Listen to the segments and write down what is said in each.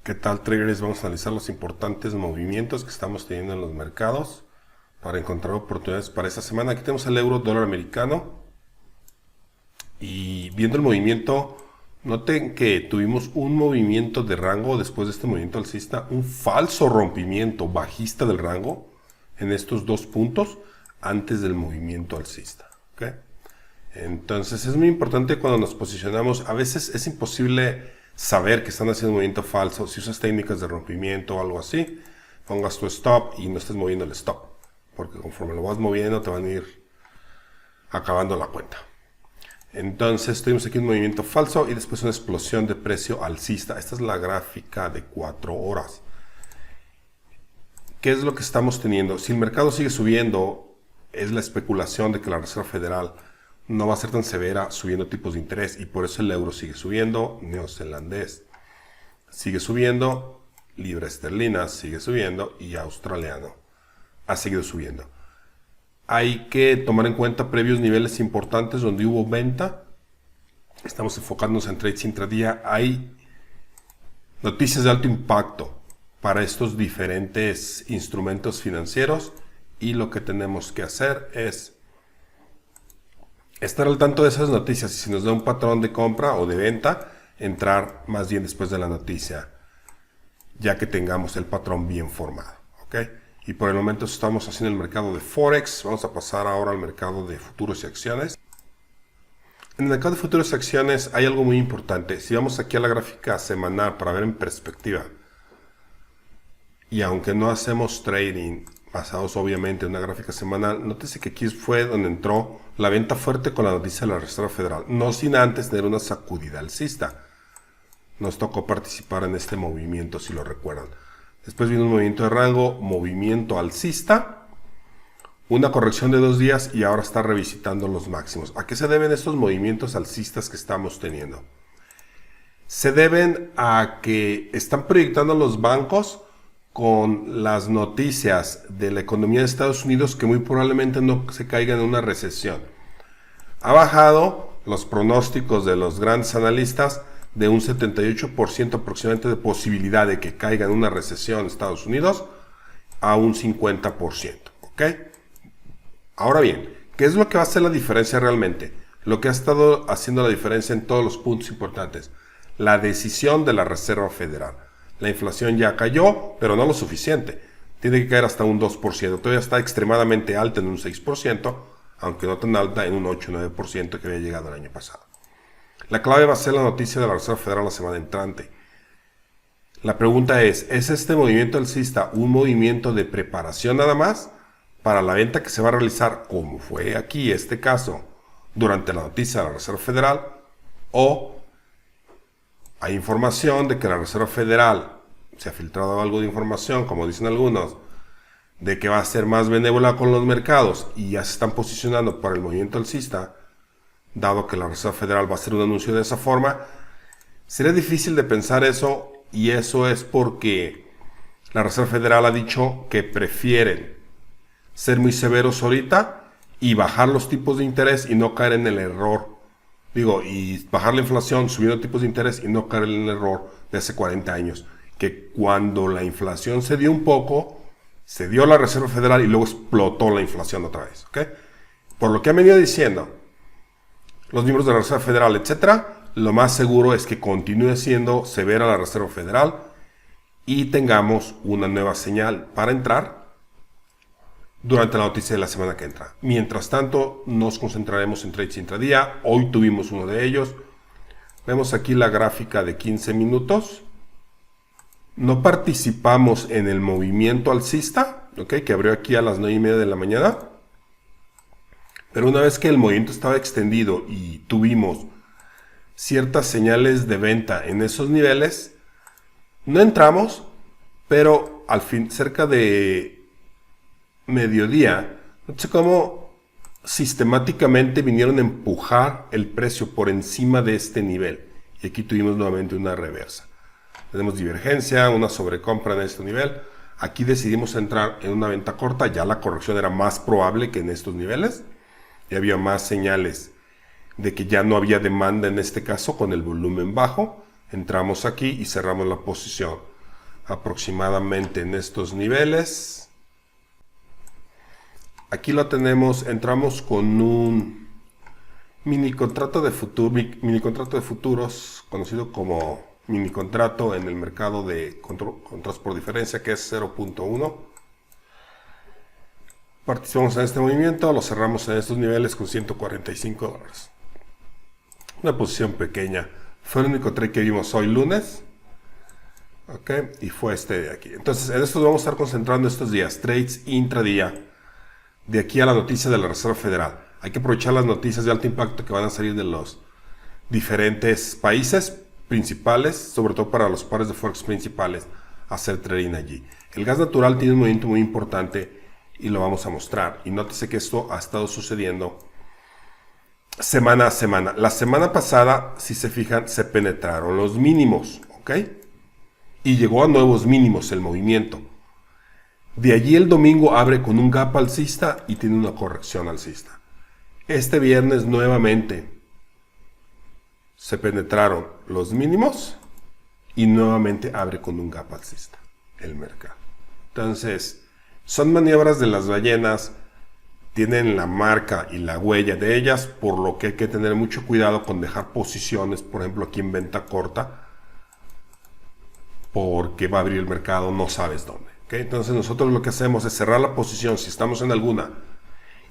¿Qué tal, traders? Vamos a analizar los importantes movimientos que estamos teniendo en los mercados para encontrar oportunidades para esta semana. Aquí tenemos el euro dólar americano y viendo el movimiento, noten que tuvimos un movimiento de rango después de este movimiento alcista, un falso rompimiento bajista del rango en estos dos puntos antes del movimiento alcista. ¿Okay? Entonces es muy importante cuando nos posicionamos, a veces es imposible saber que están haciendo un movimiento falso. Si usas técnicas de rompimiento o algo así, pongas tu stop y no estés moviendo el stop, porque conforme lo vas moviendo te van a ir acabando la cuenta. Entonces tuvimos aquí un movimiento falso y después una explosión de precio alcista. Esta es la gráfica de 4 horas. ¿Qué es lo que estamos teniendo? Si el mercado sigue subiendo, es la especulación de que la Reserva Federal no va a ser tan severa subiendo tipos de interés y por eso el euro sigue subiendo, neozelandés sigue subiendo, libra esterlina sigue subiendo y australiano ha seguido subiendo. Hay que tomar en cuenta previos niveles importantes donde hubo venta. Estamos enfocándonos en trades intradía. Hay noticias de alto impacto para estos diferentes instrumentos financieros y lo que tenemos que hacer es estar al tanto de esas noticias y si nos da un patrón de compra o de venta, entrar más bien después de la noticia, ya que tengamos el patrón bien formado. ¿Okay? Y por el momento estamos haciendo el mercado de Forex. Vamos a pasar ahora al mercado de futuros y acciones. En el mercado de futuros y acciones hay algo muy importante. Si vamos aquí a la gráfica semanal para ver en perspectiva, y aunque no hacemos trading basados obviamente en una gráfica semanal, nótese que aquí fue donde entró la venta fuerte con la noticia de la Reserva Federal, no sin antes tener una sacudida alcista. Nos tocó participar en este movimiento, si lo recuerdan. Después vino un movimiento de rango, movimiento alcista, una corrección de 2 días y ahora está revisitando los máximos. ¿A qué se deben estos movimientos alcistas que estamos teniendo? Se deben a que están proyectando los bancos con las noticias de la economía de Estados Unidos que muy probablemente no se caiga en una recesión. Ha bajado los pronósticos de los grandes analistas de un 78% aproximadamente de posibilidad de que caiga en una recesión en Estados Unidos a un 50%. ¿Ok? Ahora bien, ¿qué es lo que va a hacer la diferencia realmente? Lo que ha estado haciendo la diferencia en todos los puntos importantes. La decisión de la Reserva Federal. La inflación ya cayó, pero no lo suficiente. Tiene que caer hasta un 2%. Todavía está extremadamente alta en un 6%, aunque no tan alta en un 8-9% que había llegado el año pasado. La clave va a ser la noticia de la Reserva Federal la semana entrante. La pregunta es este movimiento alcista un movimiento de preparación nada más para la venta que se va a realizar, como fue aquí este caso, durante la noticia de la Reserva Federal, o hay información de que la Reserva Federal, se ha filtrado algo de información, como dicen algunos, de que va a ser más benévola con los mercados y ya se están posicionando para el movimiento alcista, dado que la Reserva Federal va a hacer un anuncio de esa forma. Sería difícil de pensar eso y eso es porque la Reserva Federal ha dicho que prefieren ser muy severos ahorita y bajar los tipos de interés y no caer en el error. Y bajar la inflación subiendo tipos de interés y no caer en el error de hace 40 años. Que cuando la inflación se dio un poco, se dio la Reserva Federal y luego explotó la inflación otra vez. ¿Okay? Por lo que han venido diciendo los miembros de la Reserva Federal, etcétera, lo más seguro es que continúe siendo severa la Reserva Federal y tengamos una nueva señal para entrar durante la noticia de la semana que entra. Mientras tanto, nos concentraremos en trades intradía. Hoy tuvimos uno de ellos. Vemos aquí la gráfica de 15 minutos. No participamos en el movimiento alcista, ¿okay? Que abrió aquí a las 9:30 de la mañana. Pero una vez que el movimiento estaba extendido y tuvimos ciertas señales de venta en esos niveles, no entramos, pero al fin, cerca de mediodía, no sé cómo sistemáticamente vinieron a empujar el precio por encima de este nivel. Y aquí tuvimos nuevamente una reversa. Tenemos divergencia, una sobrecompra en este nivel. Aquí decidimos entrar en una venta corta, ya la corrección era más probable que en estos niveles. Y había más señales de que ya no había demanda en este caso con el volumen bajo. Entramos aquí y cerramos la posición aproximadamente en estos niveles. Aquí lo tenemos, entramos con un mini contrato de futuros, conocido como mini contrato en el mercado de contratos por diferencia, que es 0.1. Participamos en este movimiento, lo cerramos en estos niveles con $145. Una posición pequeña. Fue el único trade que vimos hoy lunes. Ok, y fue este de aquí. Entonces, en esto vamos a estar concentrando estos días. Trades intradía. De aquí a la noticia de la Reserva Federal. Hay que aprovechar las noticias de alto impacto que van a salir de los diferentes países principales, sobre todo para los pares de forex principales, hacer trading allí. El gas natural tiene un movimiento muy importante y lo vamos a mostrar. Y nótese que esto ha estado sucediendo semana a semana. La semana pasada, si se fijan, se penetraron los mínimos, ¿ok? Y llegó a nuevos mínimos el movimiento. De allí el domingo abre con un gap alcista y tiene una corrección alcista. Este viernes nuevamente se penetraron los mínimos y nuevamente abre con un gap alcista el mercado. Entonces, son maniobras de las ballenas, tienen la marca y la huella de ellas, por lo que hay que tener mucho cuidado con dejar posiciones, por ejemplo aquí en venta corta, porque va a abrir el mercado, no sabes dónde. ¿Okay? Entonces nosotros lo que hacemos es cerrar la posición si estamos en alguna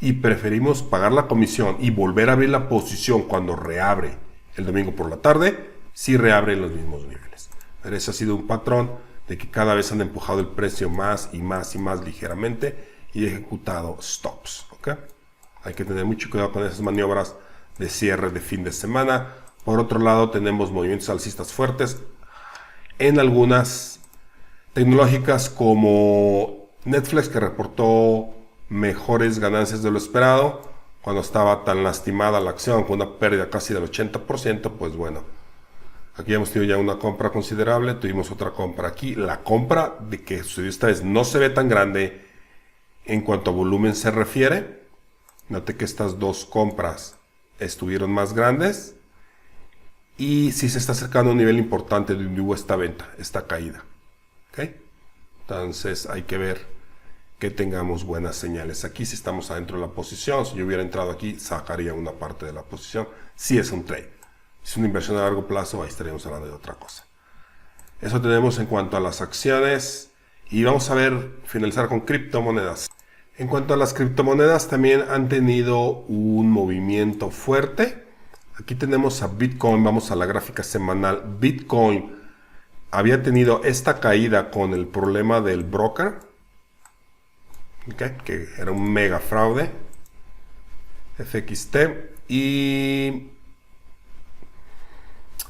y preferimos pagar la comisión y volver a abrir la posición cuando reabre el domingo por la tarde, si reabre en los mismos niveles. Pero ese ha sido un patrón de que cada vez han empujado el precio más y más y más ligeramente y ejecutado stops. ¿Okay? Hay que tener mucho cuidado con esas maniobras de cierre de fin de semana. Por otro lado, tenemos movimientos alcistas fuertes en algunas tecnológicas como Netflix, que reportó mejores ganancias de lo esperado cuando estaba tan lastimada la acción con una pérdida casi del 80%. Pues bueno, aquí hemos tenido ya una compra considerable, tuvimos otra compra aquí. La compra de que sucedió esta vez no se ve tan grande en cuanto a volumen se refiere. Note que estas dos compras estuvieron más grandes y sí se está acercando a un nivel importante donde hubo esta venta, esta caída. ¿Okay? Entonces hay que ver que tengamos buenas señales aquí. Si estamos adentro de la posición, si yo hubiera entrado aquí, sacaría una parte de la posición. Si es un trade, si es una inversión a largo plazo, ahí estaríamos hablando de otra cosa. Eso tenemos en cuanto a las acciones. Y vamos a ver, finalizar con criptomonedas. En cuanto a las criptomonedas, también han tenido un movimiento fuerte. Aquí tenemos a Bitcoin, vamos a la gráfica semanal. Bitcoin había tenido esta caída con el problema del broker, ¿okay? Que era un mega fraude, FXT. Y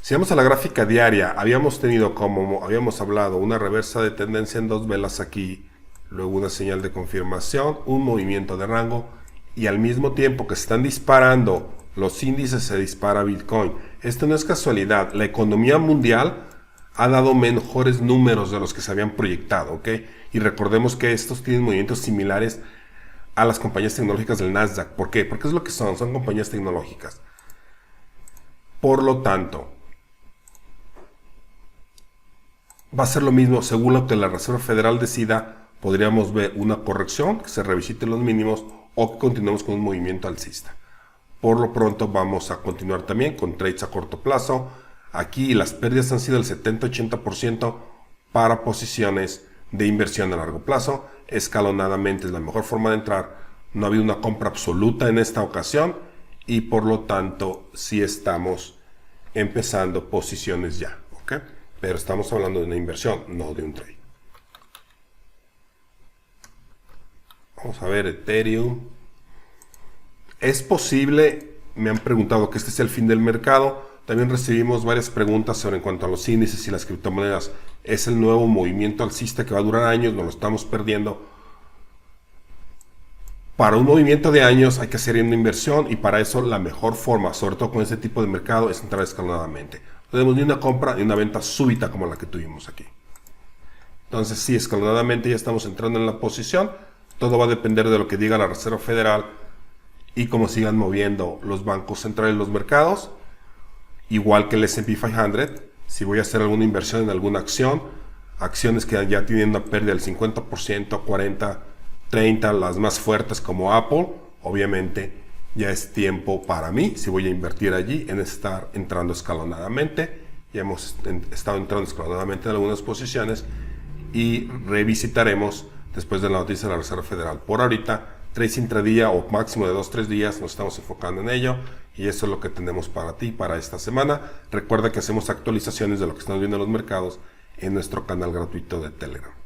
si vamos a la gráfica diaria, habíamos tenido, como habíamos hablado, una reversa de tendencia en dos velas aquí, luego una señal de confirmación, un movimiento de rango, y al mismo tiempo que se están disparando los índices, se dispara Bitcoin. Esto no es casualidad, la economía mundial ha dado mejores números de los que se habían proyectado, ¿ok? Y recordemos que estos tienen movimientos similares a las compañías tecnológicas del Nasdaq. ¿Por qué? Porque es lo que son compañías tecnológicas. Por lo tanto, va a ser lo mismo según lo que la Reserva Federal decida. Podríamos ver una corrección, que se revisiten los mínimos o que continuemos con un movimiento alcista. Por lo pronto vamos a continuar también con trades a corto plazo. Aquí las pérdidas han sido del 70-80% para posiciones de inversión a largo plazo. Escalonadamente es la mejor forma de entrar. No ha habido una compra absoluta en esta ocasión y por lo tanto sí estamos empezando posiciones ya. ¿Okay? Pero estamos hablando de una inversión, no de un trade. Vamos a ver Ethereum. Es posible, me han preguntado que este sea el fin del mercado. También recibimos varias preguntas sobre en cuanto a los índices y las criptomonedas. Es el nuevo movimiento alcista que va a durar años, nos lo estamos perdiendo. Para un movimiento de años hay que hacer una inversión y para eso la mejor forma, sobre todo con este tipo de mercado, es entrar escalonadamente. No tenemos ni una compra ni una venta súbita como la que tuvimos aquí. Entonces sí, escalonadamente ya estamos entrando en la posición. Todo va a depender de lo que diga la Reserva Federal y cómo sigan moviendo los bancos centrales, los mercados. Igual que el S&P 500, si voy a hacer alguna inversión en alguna acción, acciones que ya tienen una pérdida del 50%, 40, 30, las más fuertes como Apple, obviamente ya es tiempo para mí, si voy a invertir allí, en estar entrando escalonadamente. Ya hemos estado entrando escalonadamente en algunas posiciones y revisitaremos después de la noticia de la Reserva Federal. Por ahorita, trades intradía o máximo de 2-3 días, nos estamos enfocando en ello y eso es lo que tenemos para ti para esta semana. Recuerda que hacemos actualizaciones de lo que estamos viendo en los mercados en nuestro canal gratuito de Telegram.